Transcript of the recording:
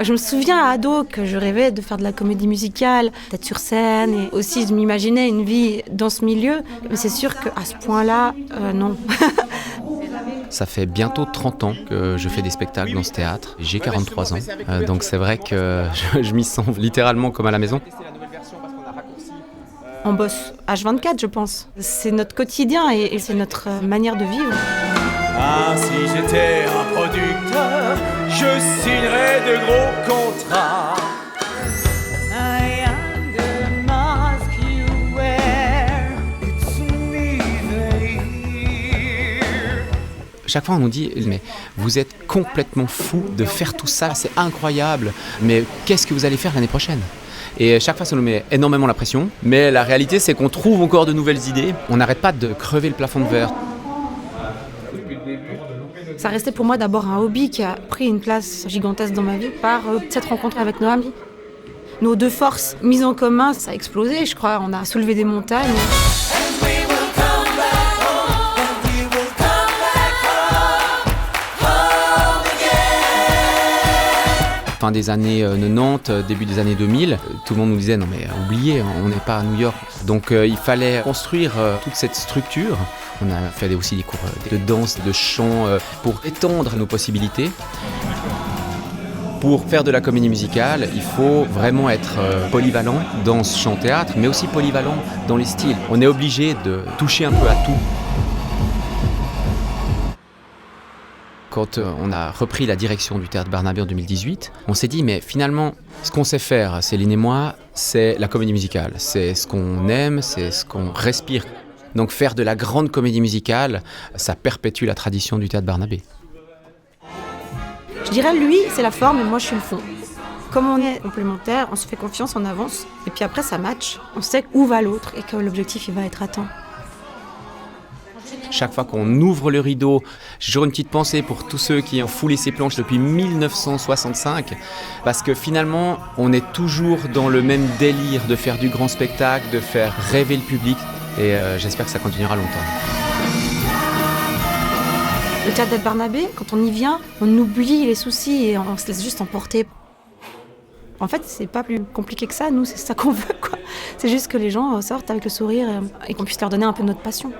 Je me souviens à ado que je rêvais de faire de la comédie musicale, d'être sur scène et aussi je m'imaginais une vie dans ce milieu. Mais c'est sûr qu'à ce point-là, non. Ça fait bientôt 30 ans que je fais des spectacles dans ce théâtre. J'ai 43 ans, donc c'est vrai que je m'y sens littéralement comme à la maison. On bosse H24, je pense. C'est notre quotidien et c'est notre manière de vivre. Ah, si j'étais un producteur, je signerais de gros contrats. I am the mask you wear, it's me there. Chaque fois on nous dit « mais vous êtes complètement fou de faire tout ça, c'est incroyable, mais qu'est-ce que vous allez faire l'année prochaine ?» Et chaque fois, ça nous met énormément la pression. Mais la réalité, c'est qu'on trouve encore de nouvelles idées. On n'arrête pas de crever le plafond de verre. Ça restait pour moi d'abord un hobby qui a pris une place gigantesque dans ma vie par cette rencontre avec nos amis. Nos deux forces mises en commun, ça a explosé, je crois. On a soulevé des montagnes. Fin des années 90, début des années 2000, tout le monde nous disait « non mais oubliez, on n'est pas à New York ». Donc il fallait construire toute cette structure. On a fait aussi des cours de danse, de chant pour étendre nos possibilités. Pour faire de la comédie musicale, il faut vraiment être polyvalent dans ce chant-théâtre, mais aussi polyvalent dans les styles. On est obligé de toucher un peu à tout. Quand on a repris la direction du Théâtre Barnabé en 2018, on s'est dit, mais finalement, ce qu'on sait faire, Céline et moi, c'est la comédie musicale. C'est ce qu'on aime, c'est ce qu'on respire. Donc faire de la grande comédie musicale, ça perpétue la tradition du Théâtre Barnabé. Je dirais, lui, c'est la forme et moi, je suis le fond. Comme on est complémentaires, on se fait confiance, on avance. Et puis après, ça match. On sait où va l'autre et que l'objectif, il va être atteint. Chaque fois qu'on ouvre le rideau, j'ai toujours une petite pensée pour tous ceux qui ont foulé ces planches depuis 1965, parce que finalement, on est toujours dans le même délire de faire du grand spectacle, de faire rêver le public, et j'espère que ça continuera longtemps. Le Théâtre d'El Barnabé, quand on y vient, on oublie les soucis et on se laisse juste emporter. En fait, c'est pas plus compliqué que ça, nous, c'est ça qu'on veut, quoi. C'est juste que les gens sortent avec le sourire et qu'on puisse leur donner un peu notre passion.